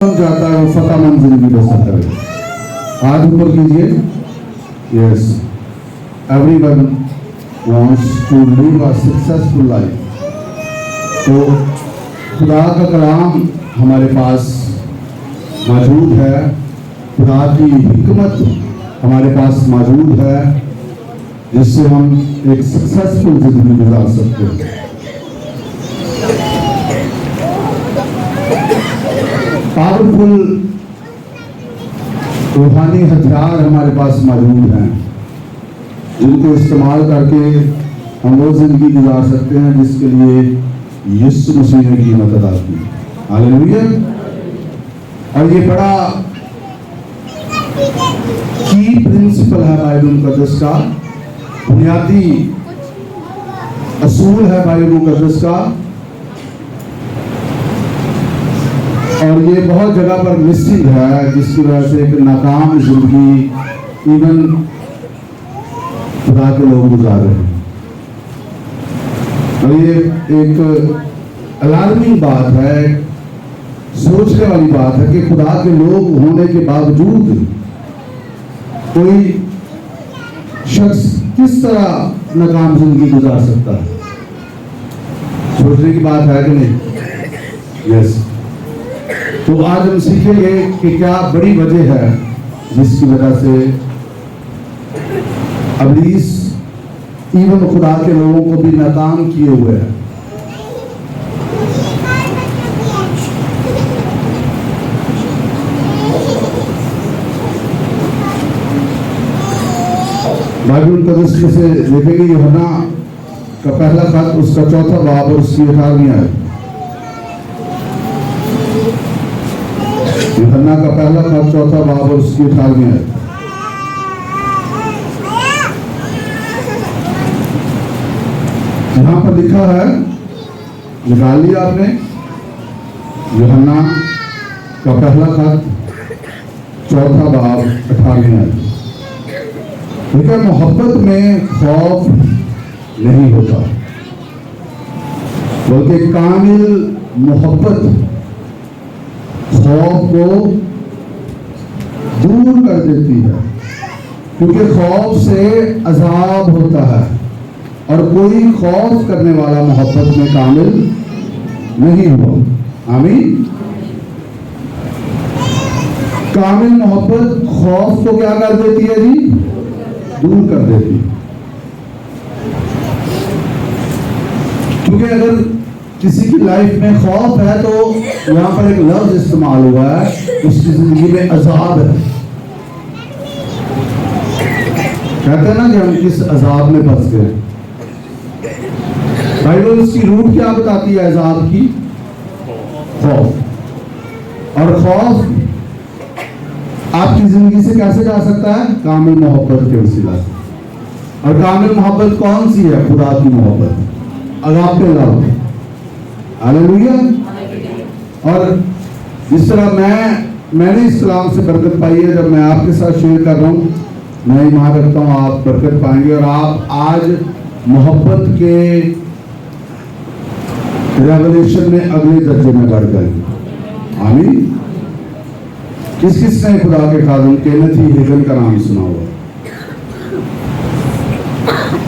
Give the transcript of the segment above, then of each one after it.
चाहता है वो फतहमंद जिंदगी बसर करे। हाथ ऊपर कीजिए। Yes, everyone wants to live a successful life. तो खुदा का कलाम हमारे पास मौजूद है, खुदा की हिकमत हमारे पास मौजूद है, जिससे हम एक सक्सेसफुल जिंदगी गुजार सकते हैं। पावरफुल रूहानी हथियार हमारे पास मौजूद हैं, जिनको इस्तेमाल करके हम वो जिंदगी गुजार सकते हैं जिसके लिए यीशु मसीह ने कीमत अदा की। हालेलुया। और ये बड़ा की प्रिंसिपल है बाइबल मुकद्दस का, बुनियादी असूल है बाइबल मुकद्दस का, और ये बहुत जगह पर मिसिंग है, जिसकी वजह से एक नाकाम जिंदगी इवन खुदा के लोग गुजार रहे हैं। और ये एक अलार्मिंग बात है, सोचने वाली बात है कि खुदा के लोग होने के बावजूद कोई शख्स किस तरह नाकाम जिंदगी गुजार सकता है। सोचने की बात है कि नहीं? यस। तो आज हम सीखेंगे कि क्या बड़ी वजह है जिसकी वजह से इब्लीस इवन खुदा के लोगों को भी नाकाम किए हुए है। बाइबल मुकद्दस में से देखेंगे यूहन्ना का पहला खत, उसका 4वां बाब और उसकी 18वीं आयत। यूहन्ना का पहला खत 4वां बाब और उसकी 18वीं आयत। यहां पर लिखा है, निकाल लिया आपने? यूहन्ना का पहला खत 4वां बाब 18वीं आयत। देखिए, मोहब्बत में खौफ नहीं होता, बल्कि कामिल मोहब्बत खौफ को दूर कर देती है, क्योंकि खौफ से अजाब होता है और कोई खौफ करने वाला मोहब्बत में कामिल नहीं हुआ। आमीन। कामिल मोहब्बत खौफ को क्या कर देती है जी? दूर कर देती है। क्योंकि अगर किसी की लाइफ में खौफ है तो यहाँ पर एक लफ्ज इस्तेमाल हुआ है, उसकी जिंदगी में अजाब है। कहते हैं ना कि हम किस अजाब में फंस गए। बाइबल उसकी रूट क्या बताती है अजाब की? खौफ। और खौफ आपकी जिंदगी से कैसे जा सकता है? कामिल मोहब्बत के वसीला से। और कामिल मोहब्बत कौन सी है? खुदा की मोहब्बत, अगापे लव। हालेलुया। और जिस तरह मैंने इस कलाम से बरकत पाई है, जब मैं आपके साथ शेयर कर रहा हूँ, मैं ईमान रखता हूँ आप बरकत पाएंगे और आप आज मोहब्बत के रेवलेशन में अगले दर्जे में बढ़ जाएंगे। आमीन। किस किस ने खुदा के खादिम केनेथ हेगन का नाम सुना हुआ?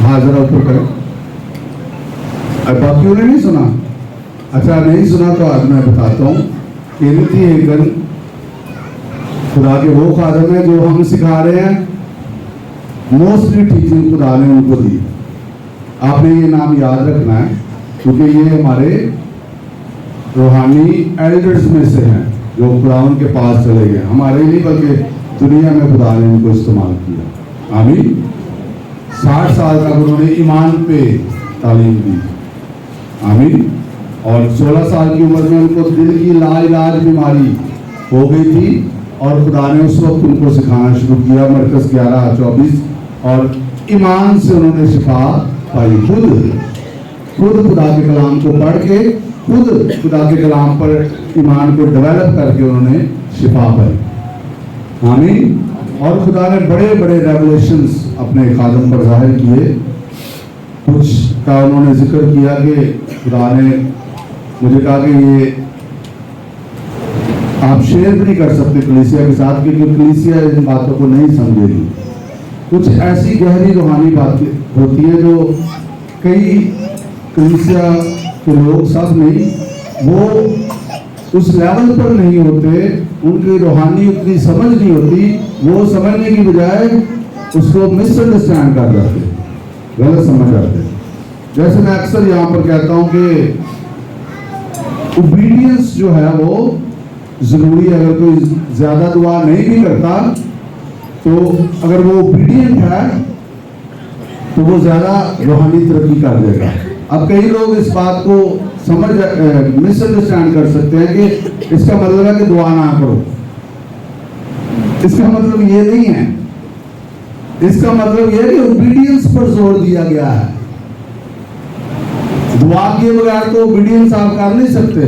हाँ, जरा ऊपर करें। बाकियों ने नहीं सुना? अच्छा, नहीं सुना तो आज मैं बताता हूँ। केनेथ हेगन खुदा के वो खादिम है जो हम सिखा रहे हैं। मोस्टली टीचिंग खुदा ने उनको दी। आपने ये नाम याद रखना है, क्योंकि ये हमारे रूहानी एल्डर्स में से हैं जो खुदावन के पास चले गए। हमारे नहीं बल्कि दुनिया में खुदा ने उनको इस्तेमाल किया। आमीन। 60 साल तक उन्होंने ईमान पे तालीम दी। आमीन। और 16 साल की उम्र में उनको दिल की लाइलाज बीमारी हो गई थी और खुदा ने उस वक्त उनको सिखाना शुरू किया। मरकज 11:24। और ईमान से उन्होंने शिफा पाई। खुद खुदा के कलाम को पढ़ के, खुद खुदा के कलाम पर ईमान को डेवलप करके उन्होंने शिफा पाई। आमीन। और खुदा ने बड़े बड़े रेवलेशंस अपने खादम पर जाहिर किए। कुछ का उन्होंने जिक्र किया कि खुदा ने मुझे कहा कि ये आप शेयर भी नहीं कर सकते कलीसिया के साथ, क्योंकि कलीसिया इन बातों को नहीं समझेगी। कुछ ऐसी गहरी रूहानी बातें होती हैं जो कई कलीसिया के लोग, सब नहीं, वो उस लेवल पर नहीं होते, उनकी रूहानी उतनी समझ नहीं होती, वो समझने की बजाय उसको मिसअंडरस्टैंड कर जाते, गलत समझ जाते। जैसे मैं अक्सर यहाँ पर कहता हूँ कि ओबीडियंस जो है वो जरूरी है। अगर कोई ज्यादा दुआ नहीं भी करता तो अगर वो ओबीडियंट है तो वो ज्यादा रूहानी तरक्की कर देगा। अब कई लोग इस बात को समझ मिसअंडरस्टैंड कर सकते हैं कि इसका मतलब है कि दुआ ना करो। इसका मतलब ये नहीं है। इसका मतलब यह है कि ओबीडियंस पर जोर दिया गया है। दुआ किए बगैर तो ओबीडियंस आप कर नहीं सकते।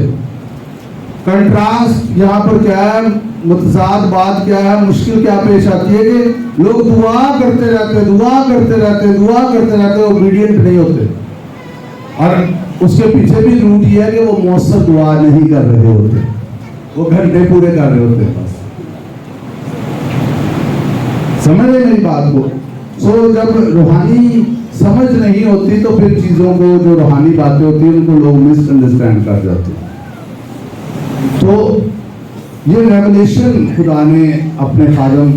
कंट्रास्ट यहाँ पर क्या है, मुतजाद बात क्या है, मुश्किल क्या पेश आती है कि लोग दुआ करते रहते, दुआ करते रहते, दुआ करते रहते, ओबीडियंट नहीं होते। और उसके पीछे भी रूट ये है कि वो मौसर दुआ नहीं कर रहे होते, वो घंटे पूरे कर रहे होते। बस समझ रहे मेरी बात को? जब रूहानी समझ नहीं होती तो फिर चीजों को, जो रूहानी बातें होती हैं, उनको लोग मिसअंडरस्टैंड कर जाते हैं। तो ये रेवलेशन खुदा ने अपने खादम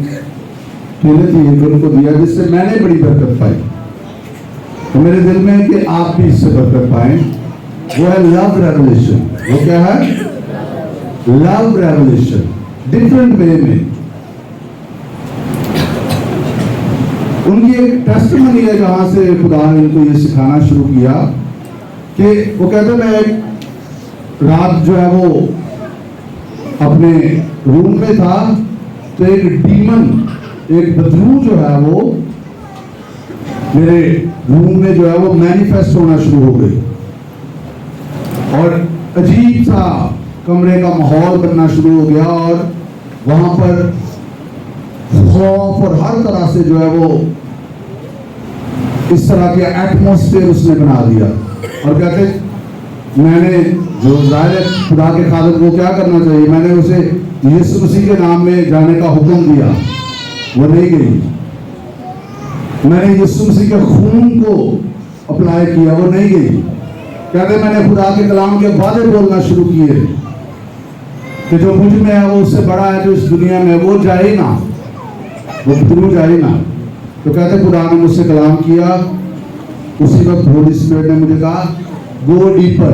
को दिया, जिससे मैंने बड़ी बरकत पाई। तो मेरे दिल में है कि आप भी इससे बरकत पाएं। वो है लव रेवलेशन। वो क्या है? लव रेवलेशन, डिफरेंट वे में। उनकी एक टेस्टिमनी है जहां से खुदा ने उनको ये सिखाना शुरू किया कि वो कहते, मैं एक रात जो है वो अपने रूम में था, तो एक डीमन, एक बदरू जो है वो मेरे रूम में जो है वो मैनिफेस्ट होना शुरू हो गई, और अजीब सा कमरे का माहौल बनना शुरू हो गया, और वहां पर खौफ और हर तरह से जो है वो इस तरह के एटमॉस्फेयर उसने बना दिया। और कहते, मैंने जो जाहिर खुदा के खादम को क्या करना चाहिए, मैंने उसे यीशु मसीह के नाम में जाने का हुक्म दिया, वो नहीं गई। मैंने यीशु मसीह के खून को अप्लाई किया, वो नहीं गई। कहते, मैंने खुदा के कलाम के वादे बोलना शुरू किए कि जो मुझ में है वो उससे बड़ा है जो इस दुनिया में, वो जाए ना, वो बदरू जाए ना। तो कहते, खुदा ने मुझसे कलाम किया। उसी वक्त होली स्पिरिट ने मुझे कहा, गो डीपर,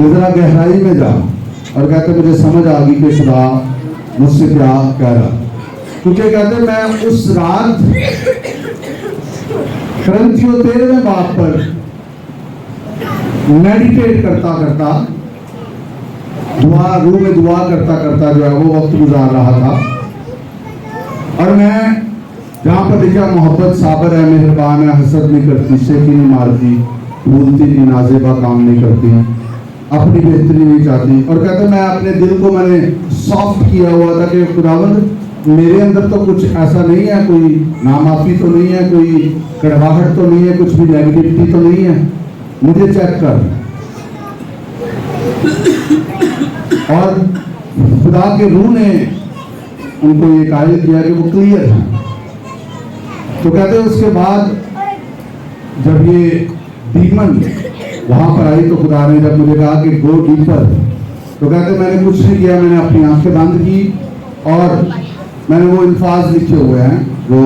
जरा गहराई में जा। और कहते, मुझे समझ आ गई कि खुदा मुझसे क्या कह रहा। क्योंकि कहते, मैं उस रात करंथियों 13वें बाब पर मेडिटेट करता करता, दुआ, रूम में दुआ करता करता जो है वो वक्त गुजार रहा था। और मैं जहां पर लिखा, मोहब्बत साबर है, मेहरबान है, हसद नहीं करती, शेखी नहीं मारती, भूलती नहीं, नाजेबा काम नहीं करती, अपनी बेहतरी नहीं चाहती। और कहते, मैं अपने दिल को मैंने सॉफ्ट किया हुआ था कि खुदावंद, मेरे अंदर तो कुछ ऐसा नहीं है, कोई नामाफी तो नहीं है, कोई कड़वाहट तो नहीं है, कुछ भी नेगेटिविटी तो नहीं है, मुझे चेक कर। और खुदा के रूह ने उनको ये कायल किया कि वो क्लियर है। तो कहते, उसके बाद जब ये डीमन वहां पर आई तो खुदा ने जब मुझे कहा कि गो डीपर, तो कहते, मैंने कुछ नहीं किया, मैंने अपनी आंखें बंद की और मैंने वो अल्फाज लिखे हुए हैं जो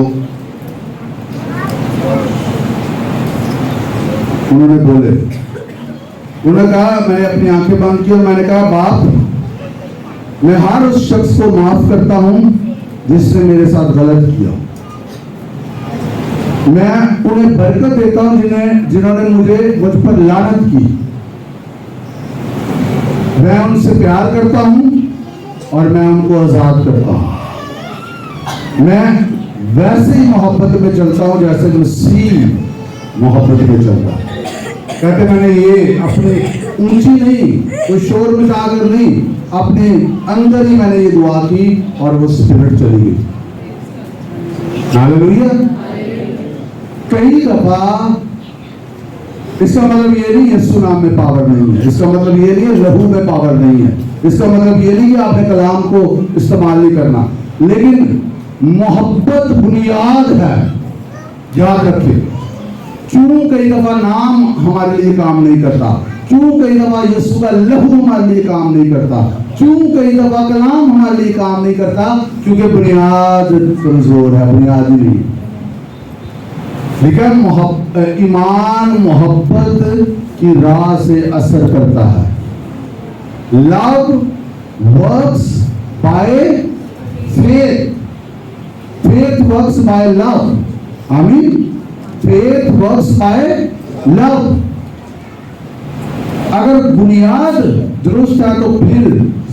उन्होंने बोले। उन्होंने कहा, मैंने अपनी आंखें बंद की और मैंने कहा, बाप, मैं हर उस शख्स को माफ करता हूं जिसने मेरे साथ गलत किया। मैं उन्हें बरकत देता हूं जिन्होंने मुझ पर लानत की। मैं उनसे प्यार करता हूं और मैं उनको आजाद करता हूं। मैं वैसे ही मोहब्बत में चलता हूं जैसे मसीह मोहब्बत में चलता। कहते, मैंने ये अपने ऊंची नहीं, कोई शोर मचाकर नहीं, अपने अंदर ही मैंने ये दुआ की और वो स्पिरिट चली गई। हालेलुया। कई दफा इसका मतलब ये नहीं यीशु नाम में पावर नहीं है, इसका मतलब ये नहीं है लहू में पावर नहीं है, इसका मतलब ये नहीं कि आपने कलाम को इस्तेमाल नहीं करना, लेकिन मोहब्बत बुनियाद है, याद रखिए। क्यों कई दफा नाम हमारे लिए काम नहीं करता, क्यों कई दफा यीशु का लहू हमारे लिए काम नहीं करता, क्यों कई दफा कलाम हमारे लिए काम नहीं करता? क्योंकि बुनियाद कमजोर है, बुनियाद ही नहीं। लेकिन ईमान मोहब्बत की राह से असर करता है। Love works by faith, faith works by love, आमीन। Faith works by love. अगर बुनियाद दुरुस्त है तो फिर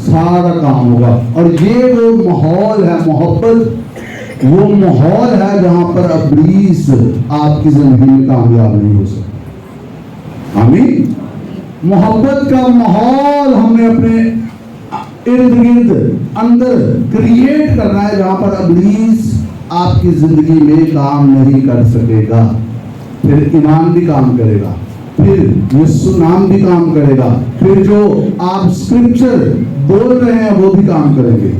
सारा काम होगा। और ये वो माहौल है, मोहब्बत वो माहौल है जहां पर इब्लीस आपकी जिंदगी में कामयाब नहीं हो सकता। आमीन। मोहब्बत का माहौल हमने अपने इर्द गिर्द अंदर क्रिएट करना है जहां पर इब्लीस आपकी जिंदगी में काम नहीं कर सकेगा। फिर ईमान भी काम करेगा, फिर यीशु नाम भी काम करेगा, फिर जो आप स्क्रिप्चर बोल रहे हैं वो भी काम करेंगे।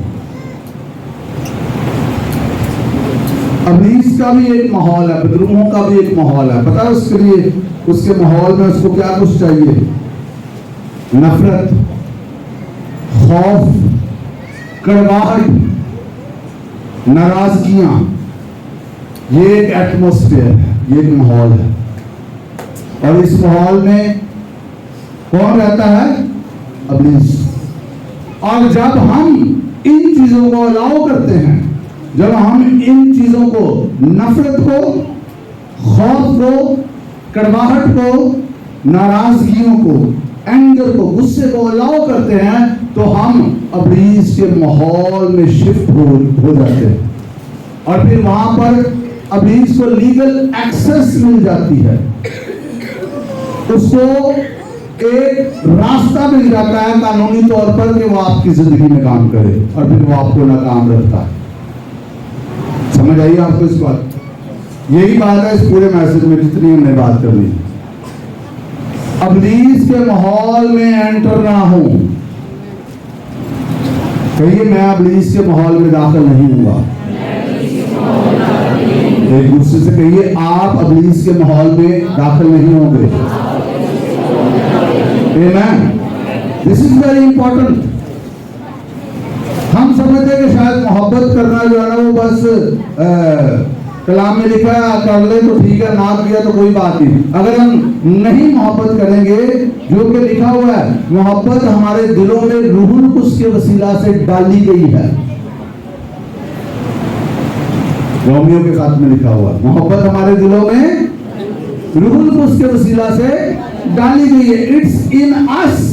इब्लीस का भी एक माहौल है, बदरूहों का भी एक माहौल है। पता है उसके लिए, उसके माहौल में उसको क्या कुछ चाहिए? नफरत, खौफ, कड़वाहट, नाराजगियां। ये एक एटमॉस्फेयर है, ये एक माहौल है। और इस माहौल में कौन रहता है? इब्लीस। और जब हम इन चीजों को अलाउ करते हैं, जब हम इन चीजों को, नफरत को, खौफ को, कड़वाहट को, नाराजगियों को, एंगर को, गुस्से को अलाउ करते हैं, तो हम इब्लीस के माहौल में शिफ्ट हो जाते हैं। और फिर वहां पर इब्लीस को लीगल एक्सेस मिल जाती है, उसको एक रास्ता मिल जाता है कानूनी तौर पर कि वो आपकी जिंदगी में काम करे, और फिर वो आपको नाकाम रखता है। समझ आई आपको इस बात? यही बात है इस पूरे मैसेज में जितनी हमने बात करनी। इब्लीस के माहौल में एंटर ना हो। कहिए, मैं इब्लीस के माहौल में दाखिल नहीं हुआ। एक दूसरे से कहिए, आप इब्लीस के माहौल में दाखिल नहीं होंगे। आमेन। This is very important. हम समझते हैं कि शायद मोहब्बत करना जो है ना वो बस कलाम में लिखा है, कर ले तो ठीक है, ना किया तो कोई बात नहीं। अगर हम नहीं मोहब्बत करेंगे, जो कि लिखा हुआ है, मोहब्बत हमारे दिलों में रूहुल कुद्स के वसीला से डाली गई है। रोमियो के साथ में लिखा हुआ, मोहब्बत हमारे दिलों में रूहुल कुद्स के वसीला से डाली गई है। इट्स इन अस।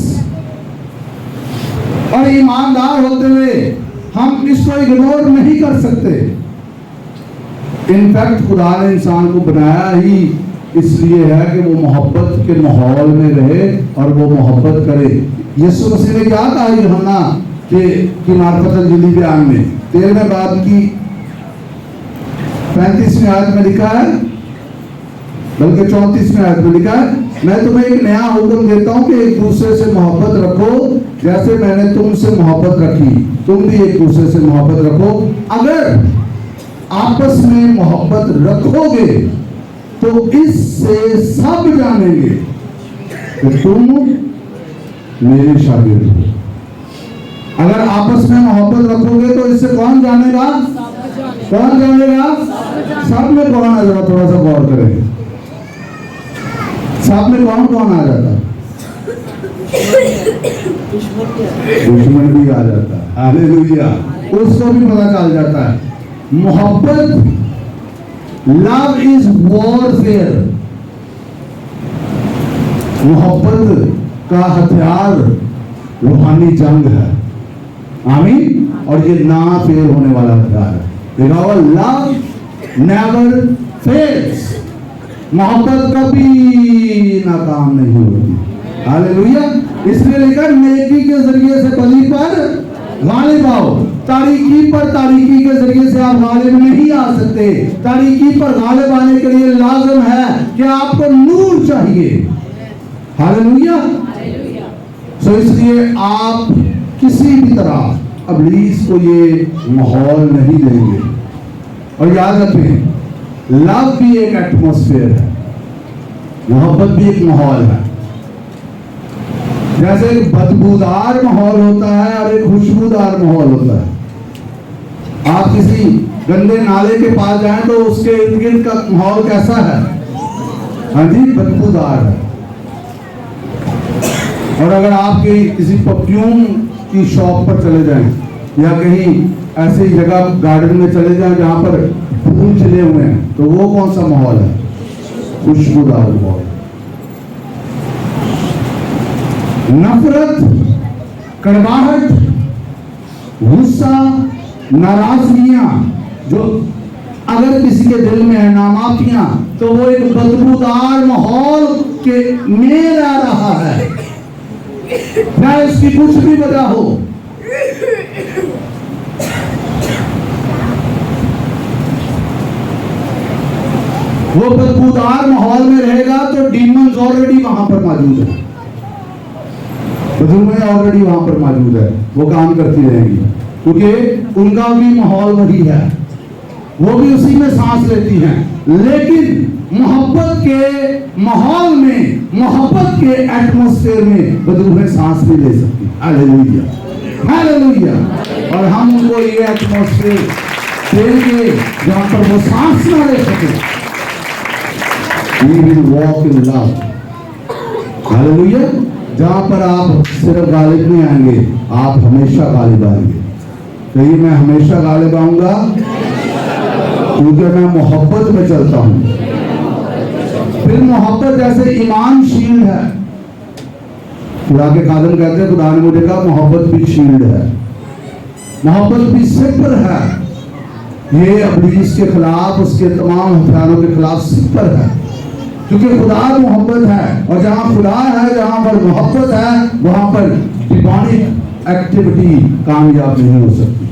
और ईमानदार होते हुए हम इसको इग्नोर नहीं कर सकते। इनफैक्ट खुदा ने इंसान को बनाया ही इसलिए है कि वो मोहब्बत के माहौल में रहे और वो मोहब्बत करे। यीशु मसीह ने क्या कहा यूहन्ना की मार्फत अंजीली बयान में 13वें बाब की 35वीं आयत में लिखा है, बल्कि 34वें आयत में लिखा है, मैं तुम्हें एक नया हुक्म देता हूं कि एक दूसरे से मोहब्बत रखो, जैसे मैंने तुमसे मोहब्बत रखी, तुम भी एक दूसरे से मोहब्बत रखो। अगर आपस में मोहब्बत रखोगे तो इससे सब जानेंगे कि तुम मेरे शागिर्द हो। अगर आपस में मोहब्बत रखोगे तो इससे कौन जानेगा? कौन जानेगा? सब में कौन आ जाता? थोड़ा सा गौर करें, सब में कौन कौन आ जाता? दुश्मन भी आ जाता है। हालेलुया। उसको भी पता चल जाता है। मोहब्बत, लव इज वॉरफेयर। मोहब्बत का हथियार रूहानी जंग है। आमीन। और ये ना फेल होने वाला हथियार है। देखा हुआ, लव नेवर फेल्स। मोहब्बत कभी नाकाम नहीं होती। हालेलुया। इसलिए लेकर नेकी के जरिए से बली पर गालिब आओ। तारीकी पर तारीकी के जरिए से आप गालिब नहीं आ सकते। तारीकी पर गालिब आने के लिए लाजम है कि आपको नूर चाहिए। हालेलुया। सो इसलिए आप किसी भी तरह इब्लीस को ये माहौल नहीं देंगे। और याद रखें, लव भी एक एटमॉस्फेयर है, मोहब्बत भी एक माहौल है। जैसे एक बदबूदार माहौल होता है और एक खुशबूदार माहौल होता है। आप किसी गंदे नाले के पास जाएं तो उसके इर्द गिर्द का माहौल कैसा है? हाँ जी, बदबूदार है। और अगर आप किसी परफ्यूम की शॉप पर चले जाएं या कहीं ऐसी जगह गार्डन में चले जाएं जहां पर फूल खिले हुए हैं, तो वो कौन सा माहौल है? खुशबूदार माहौल। नफरत, कड़वाहट, गुस्सा, नाराजगियां जो अगर किसी के दिल में है, नामाफियां, तो वो एक बदबूदार माहौल के में आ रहा है, चाहे उसकी कुछ भी वजह हो। वो बदबूदार माहौल में रहेगा तो डीमंस ऑलरेडी वहां पर मौजूद है, बदबूएं ऑलरेडी वहां पर मौजूद है, वो काम करती रहेंगी क्योंकि उनका भी माहौल वही है, वो भी उसी में सांस लेती हैं। लेकिन मोहब्बत के माहौल में, मोहब्बत के एटमॉस्फेयर में बदबूएं सांस नहीं ले सकती। Hallelujah, hallelujah. और हम उनको ये एटमॉस्फेयर देंगे जहां पर वो सांस ना ले सके। We will walk in love. Hallelujah. जहां पर आप सिर्फ गालिब नहीं आएंगे, आप हमेशा गालिब आएंगे। तो ये मैं हमेशा गालिब आऊंगा क्योंकि मैं मोहब्बत में चलता हूं। फिर मोहब्बत जैसे ईमान शील्ड है, खुदा के खादिम कहते हैं खुदा ने मुझे कहा मोहब्बत भी शील्ड है, मोहब्बत भी सिपर है। ये इब्लीस के खिलाफ, उसके तमाम हथियारों के खिलाफ सिपर है, क्योंकि खुदा मोहब्बत है। और जहां खुदा है, जहां पर मोहब्बत है, वहां पर डिमॉनिक एक्टिविटी कामयाब नहीं हो सकती।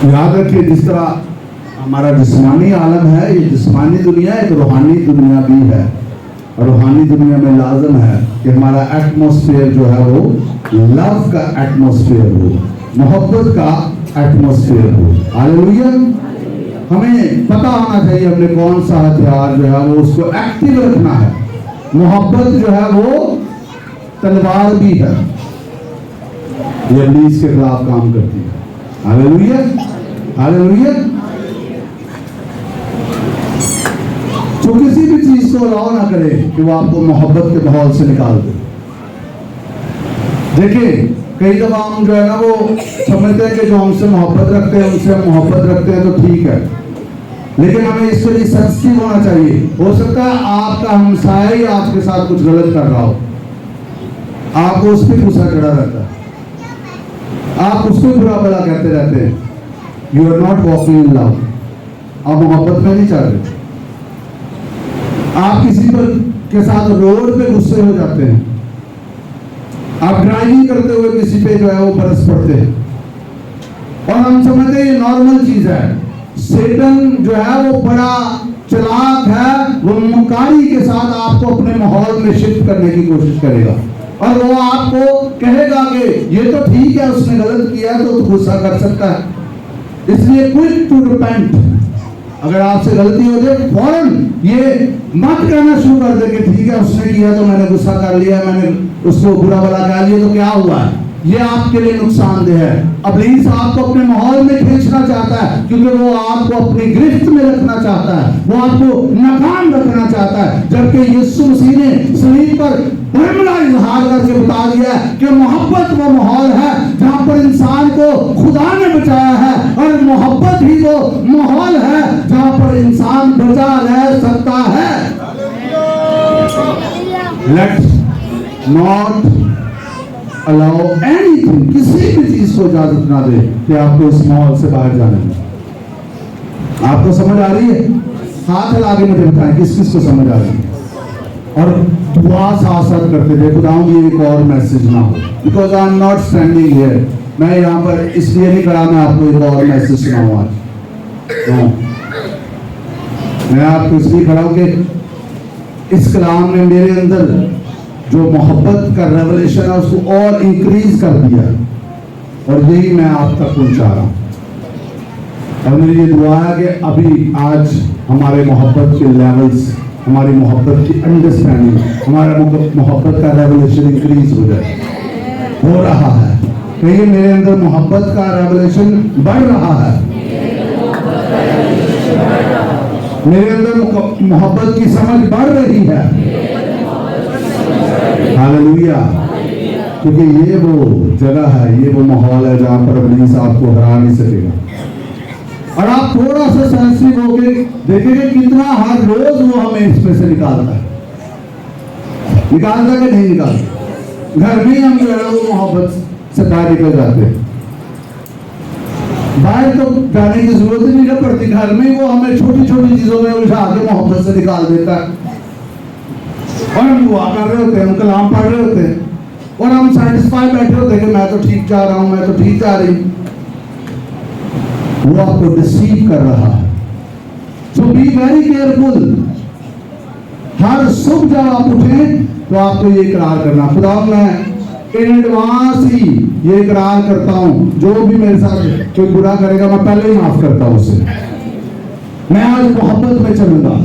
याद रखिए, जिस तरह हमारा जिस्मानी आलम है, ये जिस्मानी दुनिया एक रूहानी दुनिया भी है। और रूहानी दुनिया में लाजम है कि हमारा एटमॉस्फेयर जो है वो लव का एटमॉस्फेयर हो, मोहब्बत का एटमॉस्फेयर हो। हालेलुया। हमें पता होना चाहिए हमने कौन सा हथियार जो है वो उसको एक्टिव रखना है। मोहब्बत जो है वो तलवार भी है, ये इब्लीस के खिलाफ काम करती है। Hallelujah, hallelujah. तो किसी भी चीज को अलाउ ना करे कि वो आपको मोहब्बत के माहौल से निकाल दे। देखिए, कई दफा हम जो है ना वो समझते हैं कि जो हमसे मोहब्बत रखते हैं उनसे हम मोहब्बत रखते हैं तो ठीक है, लेकिन हमें इसके लिए सेंसिटिव होना चाहिए। हो सकता है आपका हमसाया ही आपके साथ कुछ गलत कर रहा हो, आपको उस पर गुस्सा चढ़ा रहता है, आप उसको बुरा भला कहते रहते हैं। You are not walking in love, आप मोहब्बत में नहीं चल रहे। आप किसी पर के साथ रोड पे गुस्से हो जाते हैं, आप ड्राइविंग करते हुए किसी पे जो है वो बरस पड़ते हैं, और हम समझते हैं ये नॉर्मल चीज है। सेटन जो है वो बड़ा चालाक है, वो मुकारी के साथ आपको अपने माहौल में शिफ्ट करने की कोशिश करेगा, और वो आपको कहेगा कि ये तो ठीक है, उसने गलत किया तो गुस्सा कर सकता है, इसलिए क्विक टू रिपेंट। अगर आपसे गलती हो जाए फौरन ये मत कहना शुरू कर दे कि ठीक है उसने किया तो मैंने गुस्सा कर लिया, मैंने उसको बुरा भला कह लिया तो क्या हुआ है, ये आपके लिए नुकसानदेह है। इब्लीस आपको अपने माहौल में खींचना चाहता है क्योंकि वो आपको अपनी गिरफ्त में रखना चाहता है, वो आपको नाकाम रखना चाहता है। जबकि यीशु मसीह ने सलीब पर बड़ा इजहार करके बता दिया कि मोहब्बत वो माहौल है जहां पर इंसान को खुदा ने बचाया है, और मोहब्बत ही वो माहौल है जहां पर इंसान बचा रह सकता है। लेट्स नॉट अलाउ एनीथिंग, किसी भी चीज को इजाजत ना दे कि आपको इस माहौल से बाहर जाने में। आपको समझ आ रही है? हाथ हिला के मुझे बताएं किस किस को समझ आ रही है, और दुआ साथ साथ करते थे खुदाऊं ये एक और मैसेज ना हो, because I am not standing here. मैं यहाँ पर इसलिए नहीं खड़ा मैं आपको एक और मैसेज सुनाऊं आज। मैं आपको इसलिए खड़ा हूं कि इस कलाम में मेरे अंदर जो मोहब्बत का रेवलेशन है उसको और इंक्रीज कर दिया, और यही मैं आप तक पहुंचा रहा हूं। और मेरी ये दुआ है कि अभी आज हमारे मोहब्बत के लेवल्स, हमारी मोहब्बत की अंडरस्टैंडिंग, हमारा मोहब्बत का रेवलेशन इंक्रीज हो जाए। हो रहा है, कहिए मेरे अंदर मोहब्बत का रेवलेशन बढ़ रहा है, मेरे अंदर मोहब्बत की समझ बढ़ रही है। हालेलुया। क्योंकि ये वो जगह है, ये वो माहौल है जहां पर इब्लीस आपको हरा नहीं सकेगा। और आप थोड़ा सा सेंसिटिव होके देखेंगे कितना हर रोज वो हमें इसमें से निकालता है कि नहीं निकालता। घर में हम जो है वो मोहब्बत से बाहर निकल जाते हैं, बाहर तो जाने की जरूरत ही नहीं पड़ती, घर में वो हमें छोटी छोटी चीजों में उलझा के मोहब्बत से निकाल देता है। और हम दुआ कर रहे होते हैं, हम कलाम पढ़ रहे होते हैं, और हम सेटिस्फाई बैठे होते हैं कि मैं तो ठीक जा रहा हूं, मैं तो ठीक जा रही हूं। वो आपको डिसीव कर रहा है। सो बी वेरी केयरफुल। हर सुबह जब आप उठे तो आपको ये इकरार करना, खुदा मैं इन एडवांस ही ये इकरार करता हूं, जो भी मेरे साथ कोई बुरा करेगा मैं पहले ही माफ करता हूं उसे। मैं आज मोहब्बत में चलूंगा,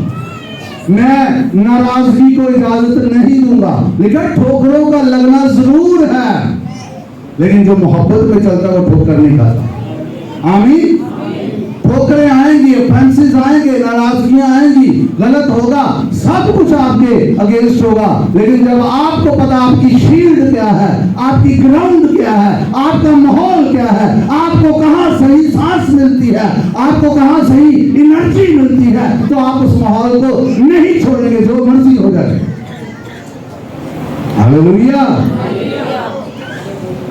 मैं नाराजगी को इजाजत नहीं दूंगा। लेकिन ठोकरों का लगना जरूर है, लेकिन जो मोहब्बत में चलता है वो ठोकर नहीं खाता। आमीन। ठोकरें आएंगी, ऑफेंसेस आएंगे, नाराजगियां आएंगी, गलत होगा, सब कुछ आपके अगेंस्ट होगा। लेकिन जब आपको पता आपकी शील्ड क्या है, आपकी ग्राउंड क्या है, आपका माहौल क्या है, आपको कहां सही सांस मिलती है, आपको कहां सही एनर्जी मिलती है, तो आप उस माहौल को नहीं छोड़ेंगे जो मर्जी हो जाए। हालेलुया।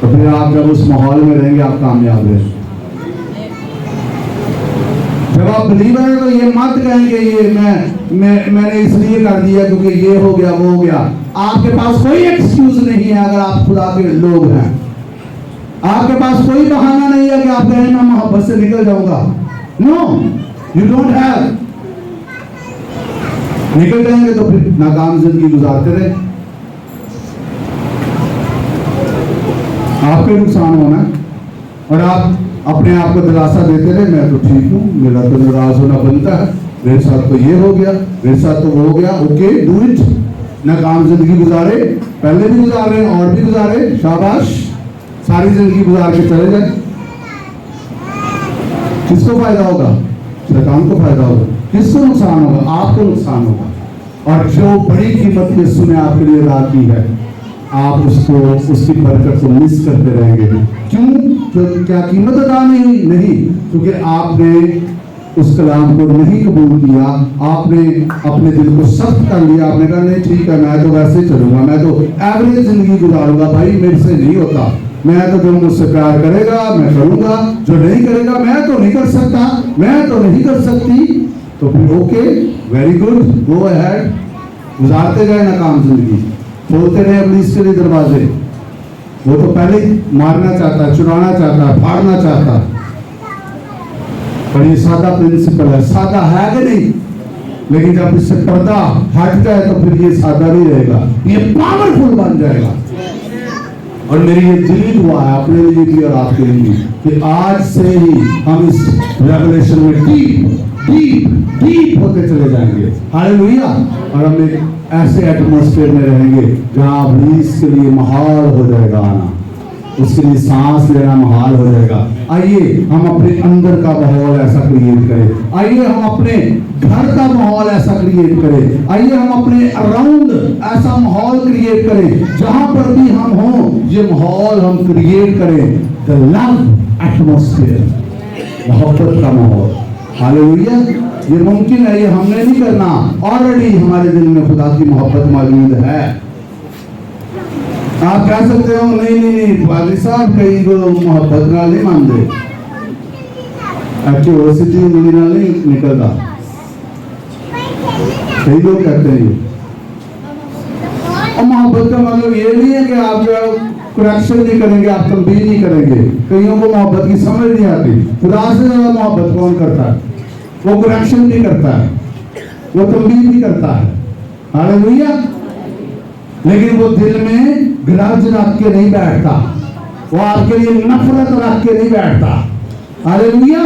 तो फिर आप जब उस माहौल में रहेंगे आप कामयाब रहेंगे। जब आप बिलीवर हैं तो ये मत कहेंगे ये मैंने इसलिए कर दिया क्योंकि ये हो गया वो हो गया। आपके पास कोई एक्सक्यूज नहीं है अगर आप खुदा के लोग हैं। आपके पास कोई बहाना नहीं है कि आप कहें मैं मोहब्बत से निकल जाऊंगा। No, you don't have. निकल जाएंगे तो फिर नाकाम जिंदगी गुजारते रहे, आपके नुकसान होना। और आप अपने आप को दिलासा देते रहे मैं तो ठीक हूँ, मेरा तो नाराज होना बनता है, मेरे साथ तो ये हो गया, मेरे साथ तो वो हो गया। Okay, do it. नाकाम जिंदगी गुजारे, पहले भी गुजारे और भी गुजारे, शाबाश। सारी जिंदगी गुजार के चले जाए। किसको फायदा होगा? शैतान को फायदा होगा। किसको नुकसान होगा? आपको नुकसान होगा। और जो बड़ी कीमत यीशु ने आपके लिए अदा की है, आप उसको, उसकी बरकत को मिस करते रहेंगे। क्यों? तो क्या कीमत अदा नहीं हुई? नहीं, क्योंकि आपने उस कलाम को नहीं कबूल किया। आपने अपने दिल को सख्त कर लिया। आपने कहा नहीं ठीक है, मैं तो वैसे ही चलूंगा, मैं तो एवरेज जिंदगी गुजारूंगा, भाई मेरे से नहीं होता। मैं तो जो मुझसे प्यार करेगा मैं करूंगा, जो नहीं करेगा मैं तो नहीं कर सकता, मैं तो नहीं कर सकती। तो फिर okay, very good, go ahead. गुजारते गए नाकाम जिंदगी, खोलते रहे इब्लीस के लिए दरवाजे। वो तो पहले ही मारना चाहता है, चुराना चाहता है, फाड़ना चाहता है। पर ये सादा प्रिंसिपल है। सादा है कि नहीं? लेकिन जब इससे पर्दा हट जाए तो फिर ये सादा नहीं रहेगा, ये पावरफुल बन जाएगा। और मेरी ये दिली दुआ है अपने लिए भी और आपके लिए भी कि आज से ही हम इस रेवलेशन में डीप होते चले जाएंगे। हालेलुया। और हम एक ऐसे एटमॉस्फेयर में रहेंगे जहां इब्लीस के लिए माहौल हो जाएगा आना, उसके लिए सांस लेना माहौल हो जाएगा। आइए हम अपने अंदर का माहौल ऐसा क्रिएट करें। आइए हम अपने घर का माहौल ऐसा क्रिएट करें। आइए हम अपने अराउंड ऐसा माहौल क्रिएट करें, जहां पर भी हम हों ये माहौल हम क्रिएट करें। द लव एटमॉस्फेयर, मोहब्बत का माहौल। हालेलुया। ये मुमकिन है, ये हमने नहीं करना, ऑलरेडी हमारे दिल में खुदा की मोहब्बत मौजूद है। आप कह सकते हो नहीं नहीं नहीं वाली साहब कई को मोहब्बत नाल नहीं मानते, क्यूरियोसिटी नहीं निकलता। कई लोग कहते हैं और मोहब्बत का मतलब ये नहीं है कि आप जो करेक्शन नहीं करेंगे, आप तंबीह नहीं करेंगे। कईयों को मोहब्बत की समझ नहीं आती। खुदा से ज्यादा मोहब्बत कौन करता है? वो करेक्शन नहीं करता है, वो तंबीह नहीं करता है। हालेलुया। लेकिन वो दिल में ग्रज रख के नहीं बैठता, वो आपके लिए नफरत रख के नहीं बैठता। हालेलुया।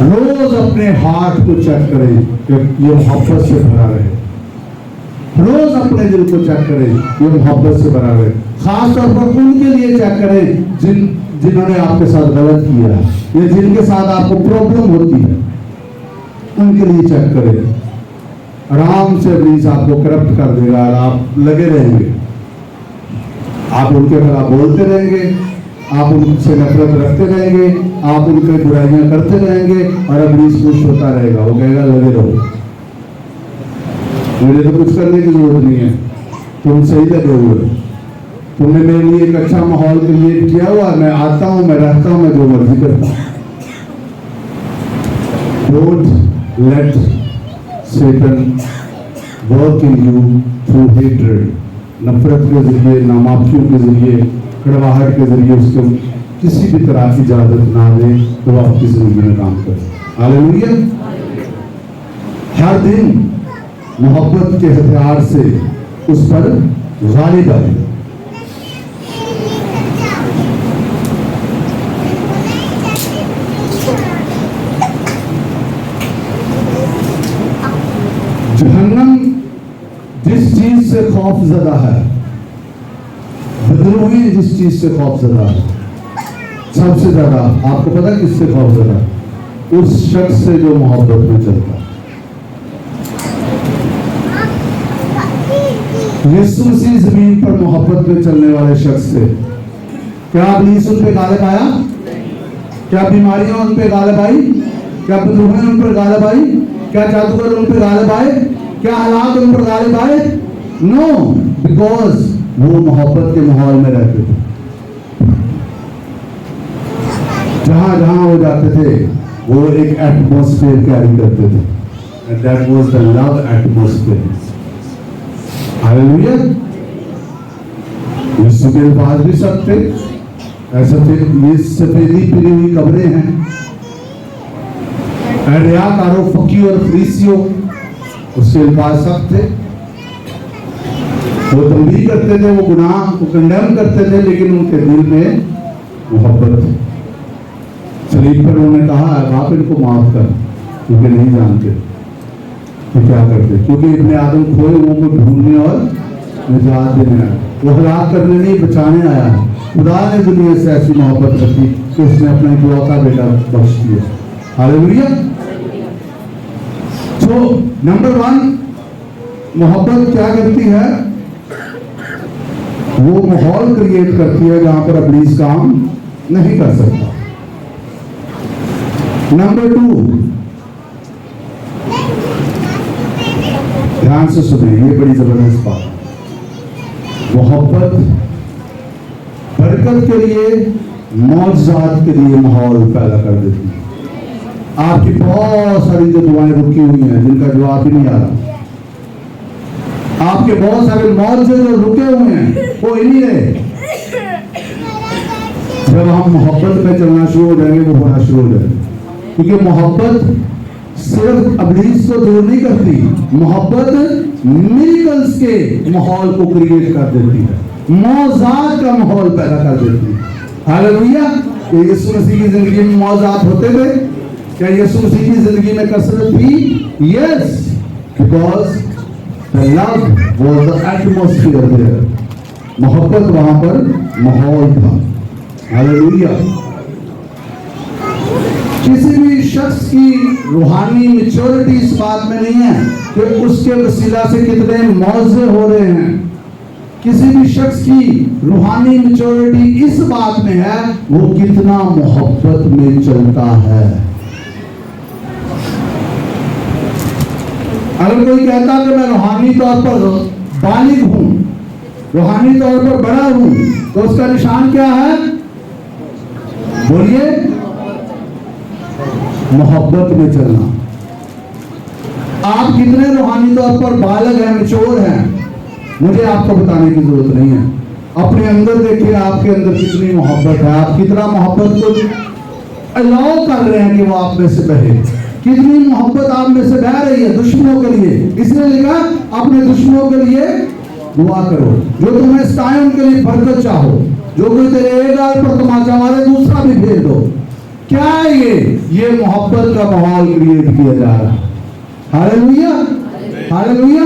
रोज अपने हार्ट को चेक करें कि ये मोहब्बत से भरा रहे। रोज अपने दिल को चेक करें, ये मोहब्बत से भरा रहे। खास तौर पर उनके लिए चेक करें जिन्होंने आपके साथ गलत किया है, या जिनके साथ आपको प्रॉब्लम होती है, उनके लिए चेक करें। आराम से प्लीज आपको करप्ट कर देगा और आप लगे रहेंगे, आप उनके खिलाफ बोलते रहेंगे, आप उनसे नफरत रखते रहेंगे, आप उनके बुराइयां करते रहेंगे और इब्लीस खुश होता रहेगा। वो कहेगा लगे रहो, मुझे तो कुछ करने की जरूरत नहीं है, तुम सही लगे हुए, तुमने मेरे लिए एक अच्छा माहौल क्रिएट किया हुआ, मैं आता हूं, मैं रहता हूं, मैं जो मर्जी करता हूं। Don't let Satan work in you through hatred. नफरत के जरिए, नामाफियों के जरिए, कड़वाहट के जरिए उसको किसी भी तरह की इजाजत ना दे तो वो आपकी जिंदगी में काम करे। हालेलुया। हर दिन मोहब्बत के हथियार से उस पर गालिब आए। जहन्नम जिस चीज से खौफजदा है, बदरूही जिस चीज से खौफजदा है, सबसे ज्यादा आपको पता किससे खौफजदा है? उस शख्स से जो मोहब्बत में चलता है। यीशु मसीह जमीन पर मोहब्बत में चलने वाले शख्स से क्या इब्लीस उन पे गालिब आया? क्या बीमारियां उन पे गालिब आई? क्या बदरूहें उन पर गालिब आई? क्या जादूगर उन पर गालिब आए? क्या हालात उन पर गालिब आए? नो, बिकॉज वो मोहब्बत के माहौल में रहते थे। जहां जहां वो जाते थे वो एक एटमॉस्फेयर कैरी करते थे, and that was the love atmosphere. Hallelujah. Yeshu के अल्फाज भी सब थे, ऐसे थे, ये सफेदी पिरी हुई कब्रें हैं, रियाकारों, फकीर और फरीसियों, उससे अल्फाज सब थे। वो तंबीह करते थे, वो गुनाह को कंडेम करते थे, लेकिन उनके दिल में मोहब्बत थी। सलीब पर उन्होंने कहा आप इनको माफ कर, क्योंकि नहीं जानते कि क्या करते, क्योंकि इब्ने आदम खोए हुओं को ढूंढने और निजात देने आया। वो हलाक करने नहीं, बचाने आया है। खुदा ने दुनिया से ऐसी मोहब्बत रखी कि उसने अपना इकलौता बेटा बख्श दिया। हालेलुया। तो नंबर 1 मोहब्बत क्या करती है? वो माहौल क्रिएट करती है जहां पर इब्लीस काम नहीं कर सकता। नंबर 2, ध्यान से सुने, ये बड़ी जबरदस्त बात। मोहब्बत बरकत के लिए, मौजज़ात के लिए माहौल पैदा कर देती है। आपकी बहुत सारी जो दुआएं रुकी हुई हैं, जिनका जवाब ही नहीं आ रहा, आपके बहुत सारे मौजे जो रुके हुए हैं, वो ही नहीं रहे। जब हम मोहब्बत में चलना शुरू हो जाएंगे, वो होना शुरू हो जाएगा। क्योंकि मोहब्बत सिर्फ इब्लीस को दूर नहीं करती, मोहब्बत मिरेकल्स के माहौल को क्रिएट कर देती है, मौजात का माहौल पैदा कर देती है। हालेलुया। तो यीशु मसीह की जिंदगी में मौजात होते थे? क्या यीशु मसीह की जिंदगी में कसरत थी? Yes, because the love was the atmosphere there. मोहब्बत वहां पर माहौल था। हालेलुया। किसी भी शख्स की रूहानी मैच्योरिटी इस बात में नहीं है कि उसके वसीला से कितने मौजे हो रहे हैं। किसी भी शख्स की रूहानी मैच्योरिटी इस बात में है वो कितना मोहब्बत में चलता है। अगर कोई कहता कि मैं रूहानी तौर पर बालिग हूं, रूहानी तौर पर बड़ा हूं, तो उसका निशान क्या है? बोलिए, मोहब्बत में चलना। आप कितने रूहानी तौर पर बालग हैं, मैच्योर हैं, मुझे आपको बताने की जरूरत नहीं है। अपने अंदर देखिए, आपके अंदर कितनी मोहब्बत है, आप कितना मोहब्बत को अलाउ कर रहे हैं कि वो आप में से बहे। कितनी मोहब्बत आप में से बह रही है दुश्मनों के लिए। इसलिए लिखा अपने दुश्मनों के लिए दुआ करो, जो तुम्हें सताए उनके लिए बरकत चाहो, जो कोई तेरे एक गाल पर तमाचा मारे दूसरा भी भेज दो। क्या है ये मोहब्बत का माहौल क्रिएट किया जा रहा है। Hallelujah, hallelujah.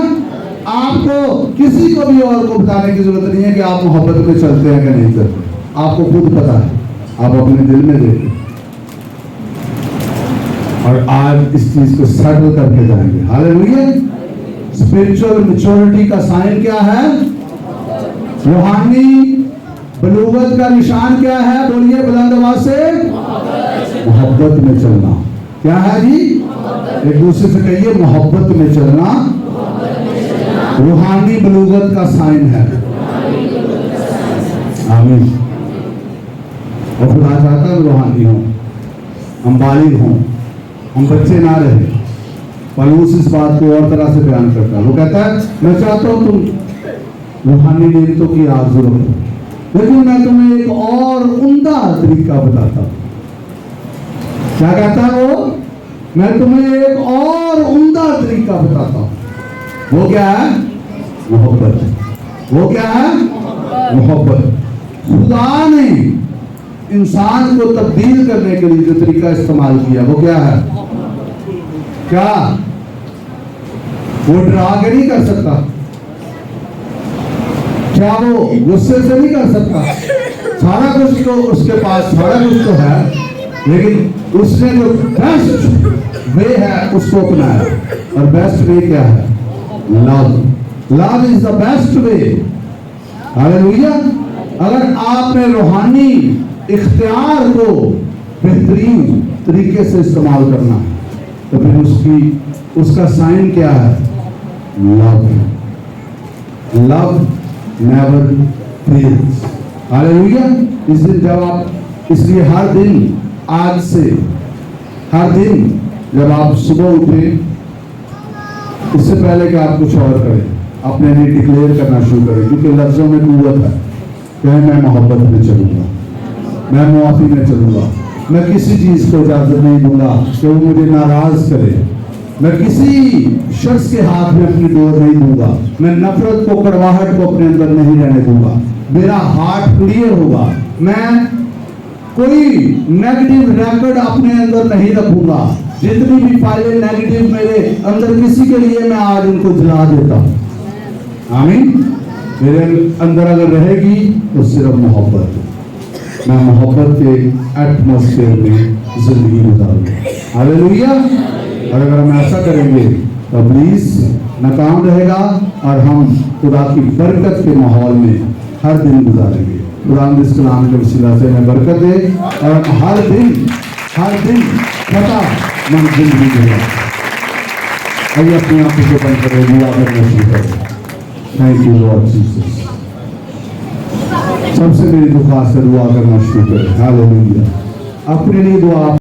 आपको किसी को भी और को बताने की जरूरत नहीं है कि आप मोहब्बत में चलते हैं कि नहीं चलते, आपको खुद पता है, आप अपने दिल में देखिए। और आज इस चीज को सेटल करके जाएंगे। हालेलुया। स्पिरिचुअल मैच्योरिटी का साइन क्या है? रूहानी बलूगत का निशान क्या है? बोलिए बुलंद आवाज से, मोहब्बत में चलना। क्या है जी? एक दूसरे से कहिए, मोहब्बत में चलना रूहानी बलूगत का साइन है। आमीन। और खुदा चाहता है रूहानी हो, हम बालिग हों, हम बच्चे ना रहे। पलूस इस बात को और तरह से बयान करता है। वो कहता है मैं चाहता हूं तुम रूहानी नेमतों की आरज़ू रखो, लेकिन मैं तुम्हें एक और उम्दा तरीका बताता हूं। क्या कहता है वो? मैं तुम्हें एक और उम्दा तरीका बताता हूं। वो क्या है? मोहब्बत। वो क्या है? मोहब्बत। खुदा ने इंसान को तब्दील करने के लिए जो तरीका इस्तेमाल किया वो क्या है? क्या वो डरा के नहीं कर सकता? क्या वो गुस्से से नहीं कर सकता? सारा कुछ तो उसके पास, सारा कुछ तो है, लेकिन उसने जो बेस्ट वे है उसको अपनाया। और बेस्ट वे क्या है? Love. Love is the best way. Hallelujah. अगर आपने रूहानी इख्तियार को बेहतरीन तरीके से इस्तेमाल करना है तो फिर उसका साइन क्या है? Love. Love never fails. Hallelujah. इस दिन जब आप, इसलिए हर दिन, आज से हर दिन जब आप सुबह उठे, इससे पहले कि आप कुछ और करें, अपने लिए डिक्लेयर करना शुरू करें, क्योंकि लफ्जों में कुव्वत है। कहें मैं मोहब्बत में चलूंगा, मैं मुआफी में चलूंगा, मैं किसी चीज को इजाजत नहीं दूंगा कि वो मुझे नाराज करे, मैं किसी शख्स के हाथ में अपनी डोर नहीं दूंगा, मैं नफरत को, कड़वाहट को अपने अंदर नहीं रहने दूंगा, मेरा हार्ट क्लियर होगा, मैं कोई नेगेटिव रिकॉर्ड अपने अंदर नहीं रखूंगा। जितनी भी फाइलें नेगेटिव मेरे अंदर किसी के लिए, मैं आज उनको जला देता हूं। आमीन। मेरे अंदर अगर रहेगी तो सिर्फ मोहब्बत। मैं मोहब्बत के एटमॉस्फेयर में जिंदगी गुजारूंगा। हालेलुया। और अगर हम ऐसा करेंगे तो प्लीज नाकाम रहेगा और हम खुदा की बरकत के माहौल में हर दिन गुजारेंगे। खुदा इस कलाम के वसीला से मैं बरकत दे और हर दिन पता मन जिंदगी देगा। आइए अपने आप को बंद करें, दुआ करना शुरू करें। Thank you Lord Jesus. सबसे मेरी दुआ से दुआ करना शुरू करें। हालेलुया। अपने लिए दुआ